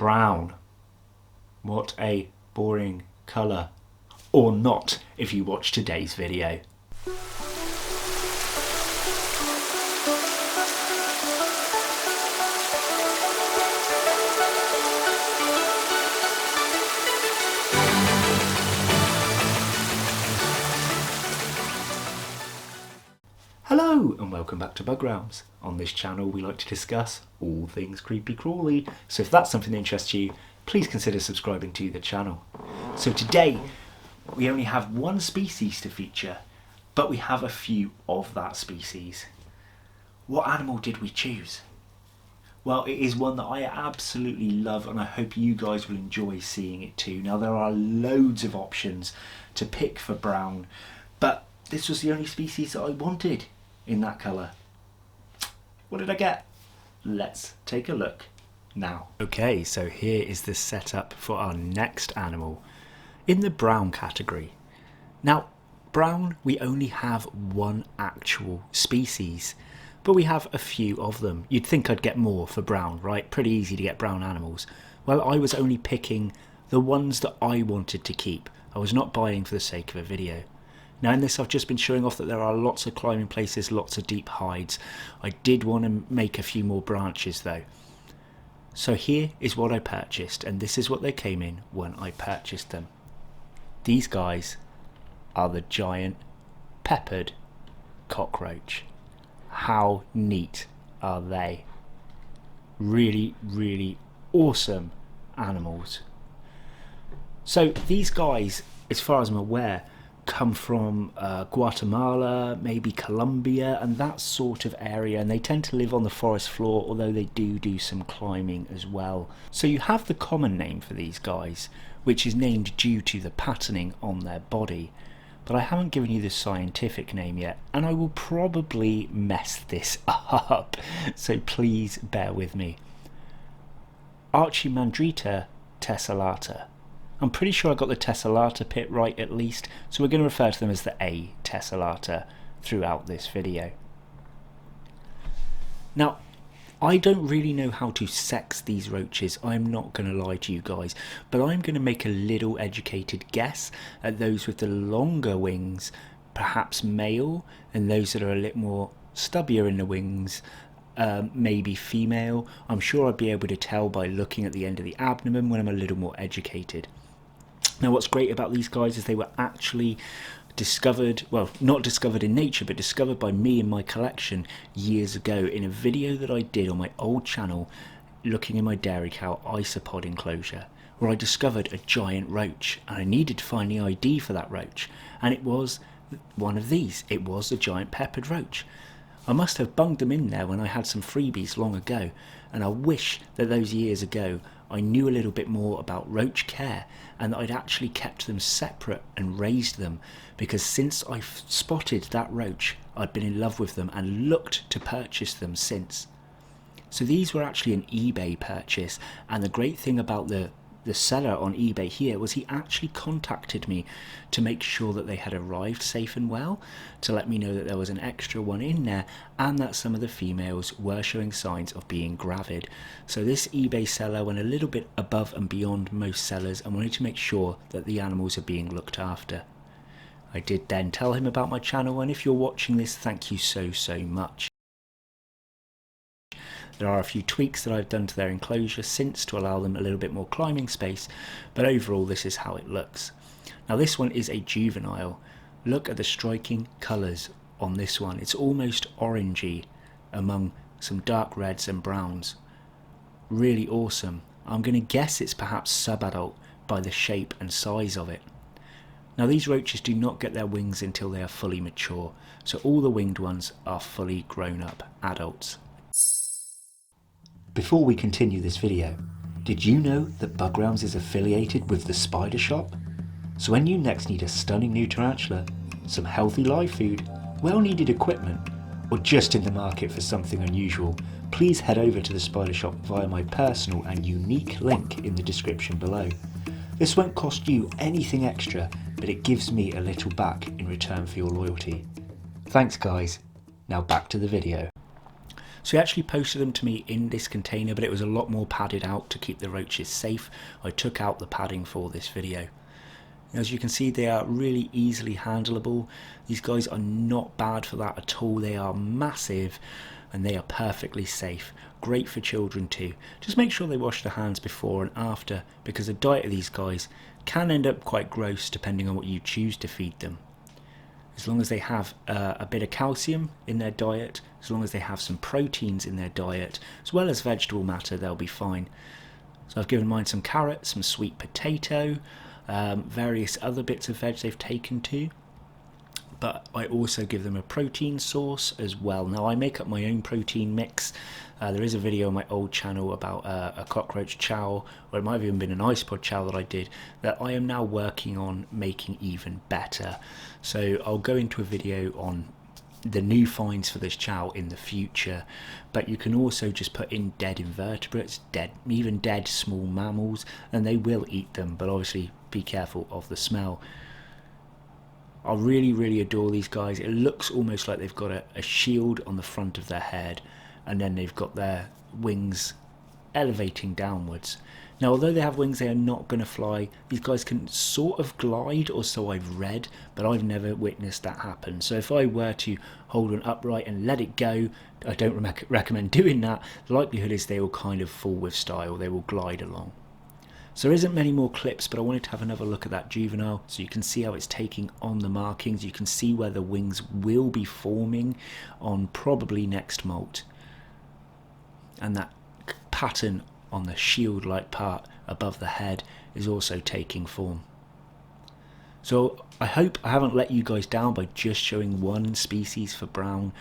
Brown. What a boring colour. Or not, if you watch today's video. Hello and welcome back to Bug Realms. On this channel we like to discuss all things creepy crawly, so if that's something that interests you, please consider subscribing to the channel. So today we only have one species to feature, but we have a few of that species. What animal did we choose? Well, it is one that I absolutely love and I hope you guys will enjoy seeing it too. Now there are loads of options to pick for brown, but this was the only species that I wanted in that colour. What did I get? Let's take a look now. Okay, so here is the setup for our next animal in the brown category. Now, brown, we only have one actual species, but we have a few of them. You'd think I'd get more for brown, right? Pretty easy to get brown animals. Well, I was only picking the ones that I wanted to keep. I was not buying for the sake of a video. Now in this I've just been showing off that there are lots of climbing places, lots of deep hides. I did want to make a few more branches though. So here is what I purchased, and this is what they came in when I purchased them. These guys are the giant peppered cockroach. How neat are they? Really, really awesome animals. So these guys, as far as I'm aware, come from Guatemala, maybe Colombia and that sort of area, and they tend to live on the forest floor, although they do some climbing as well. So you have the common name for these guys, which is named due to the patterning on their body, but I haven't given you the scientific name yet, and I will probably mess this up, so please bear with me. Archimandrita tessellata. I'm pretty sure I got the tessellata pit right at least, so we're going to refer to them as the A tessellata throughout this video. Now, I don't really know how to sex these roaches, I'm not going to lie to you guys, but I'm going to make a little educated guess at those with the longer wings, perhaps male, and those that are a little more stubbier in the wings, maybe female. I'm sure I'd be able to tell by looking at the end of the abdomen when I'm a little more educated. Now what's great about these guys is they were actually discovered, well, not discovered in nature, but discovered by me in my collection years ago in a video that I did on my old channel looking in my dairy cow isopod enclosure, where I discovered a giant roach and I needed to find the ID for that roach, and it was one of these. It was a giant peppered roach. I must have bunged them in there when I had some freebies long ago, and I wish that those years ago I knew a little bit more about roach care and that I'd actually kept them separate and raised them, because since I spotted that roach I'd been in love with them and looked to purchase them since. So these were actually an eBay purchase, and the great thing about the seller on eBay here was he actually contacted me to make sure that they had arrived safe and well, to let me know that there was an extra one in there and that some of the females were showing signs of being gravid. So this eBay seller went a little bit above and beyond most sellers and wanted to make sure that the animals are being looked after. I did then tell him about my channel, and if you're watching this, thank you so much. There are a few tweaks that I've done to their enclosure since to allow them a little bit more climbing space, but overall this is how it looks. Now this one is a juvenile. Look at the striking colours on this one. It's almost orangey among some dark reds and browns. Really awesome. I'm going to guess it's perhaps sub-adult by the shape and size of it. Now these roaches do not get their wings until they are fully mature, so all the winged ones are fully grown up adults. Before we continue this video, did you know that Bug Realms is affiliated with the Spidershop? So when you next need a stunning new tarantula, some healthy live food, well needed equipment, or just in the market for something unusual, please head over to the Spidershop via my personal and unique link in the description below. This won't cost you anything extra, but it gives me a little back in return for your loyalty. Thanks guys, now back to the video. So he actually posted them to me in this container, but it was a lot more padded out to keep the roaches safe. I took out the padding for this video. As you can see, they are really easily handleable. These guys are not bad for that at all. They are massive and they are perfectly safe. Great for children too. Just make sure they wash their hands before and after, because the diet of these guys can end up quite gross depending on what you choose to feed them. As long as they have a bit of calcium in their diet, as long as they have some proteins in their diet, as well as vegetable matter, they'll be fine. So I've given mine some carrots, some sweet potato, various other bits of veg they've taken too. But I also give them a protein source as well. Now I make up my own protein mix. There is a video on my old channel about a cockroach chow, or it might have even been an ice pod chow that I did, that I am now working on making even better. So I'll go into a video on the new finds for this chow in the future, but you can also just put in dead invertebrates, even dead small mammals, and they will eat them, but obviously be careful of the smell. I really adore these guys. It looks almost like they've got a shield on the front of their head, and then they've got their wings elevating downwards. Now, although they have wings, they are not going to fly. These guys can sort of glide, or so I've read, but I've never witnessed that happen. So if I were to hold one upright and let it go, I don't recommend doing that. The likelihood is they will kind of fall with style. They will glide along. So there isn't many more clips, but I wanted to have another look at that juvenile so you can see how it's taking on the markings. You can see where the wings will be forming on probably next molt. And that pattern on the shield-like part above the head is also taking form. So I hope I haven't let you guys down by just showing one species for brown,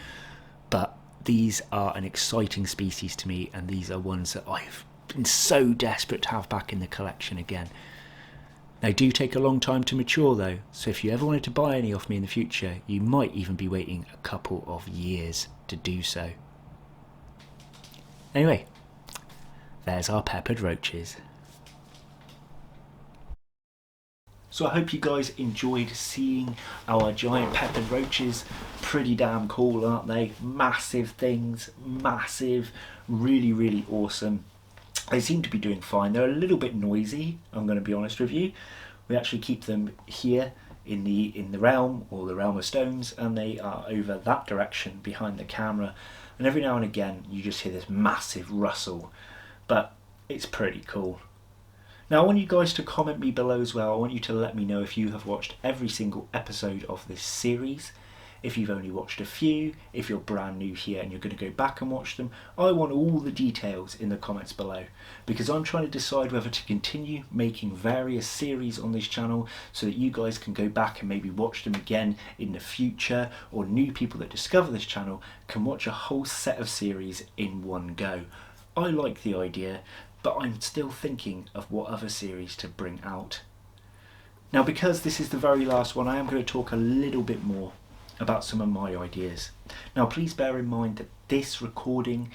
but these are an exciting species to me, and these are ones that I've been so desperate to have back in the collection again. They do take a long time to mature though, so if you ever wanted to buy any off me in the future, you might even be waiting a couple of years to do so. Anyway, there's our peppered roaches. So I hope you guys enjoyed seeing our giant peppered roaches. Pretty damn cool, aren't they? Massive things, massive, really awesome. They seem to be doing fine. They're a little bit noisy, I'm going to be honest with you. We actually keep them here in the realm, or the realm of stones, and they are over that direction behind the camera. And every now and again you just hear this massive rustle, but it's pretty cool. Now I want you guys to comment me below as well. I want you to let me know if you have watched every single episode of this series. If you've only watched a few, if you're brand new here and you're going to go back and watch them, I want all the details in the comments below, because I'm trying to decide whether to continue making various series on this channel so that you guys can go back and maybe watch them again in the future, or new people that discover this channel can watch a whole set of series in one go. I like the idea, but I'm still thinking of what other series to bring out. Now, because this is the very last one, I am going to talk a little bit more about some of my ideas. Now please bear in mind that this recording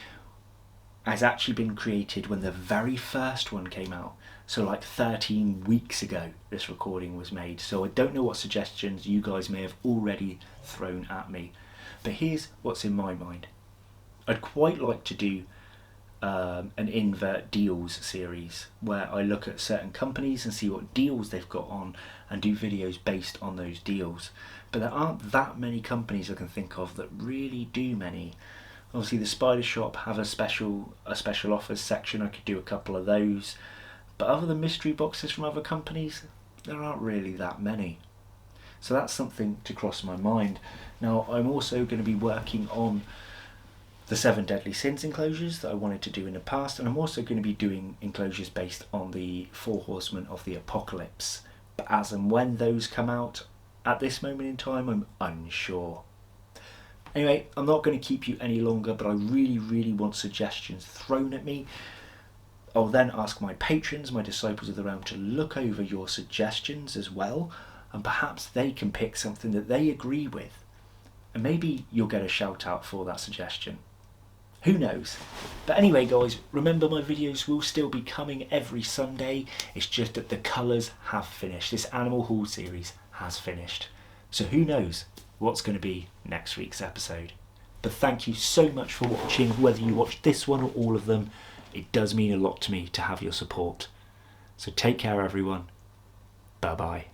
has actually been created when the very first one came out. So like 13 weeks ago this recording was made. So I don't know what suggestions you guys may have already thrown at me. But here's what's in my mind. I'd quite like to do an Invert deals series where I look at certain companies and see what deals they've got on and do videos based on those deals. But there aren't that many companies I can think of that really do many. Obviously the Spidershop have a special offers section. I could do a couple of those, but other than mystery boxes from other companies, there aren't really that many. So that's something to cross my mind. Now I'm also going to be working on the 7 Deadly Sins enclosures that I wanted to do in the past, and I'm also going to be doing enclosures based on the 4 Horsemen of the Apocalypse. But as and when those come out, at this moment in time, I'm unsure. Anyway, I'm not going to keep you any longer, but I really want suggestions thrown at me. I'll then ask my patrons, my disciples of the realm, to look over your suggestions as well, and perhaps they can pick something that they agree with, and maybe you'll get a shout out for that suggestion. Who knows? But anyway guys, remember my videos will still be coming every Sunday. It's just that the colours have finished. This Animal Haul series has finished. So who knows what's going to be next week's episode. But thank you so much for watching, whether you watched this one or all of them. It does mean a lot to me to have your support. So take care everyone. Bye bye.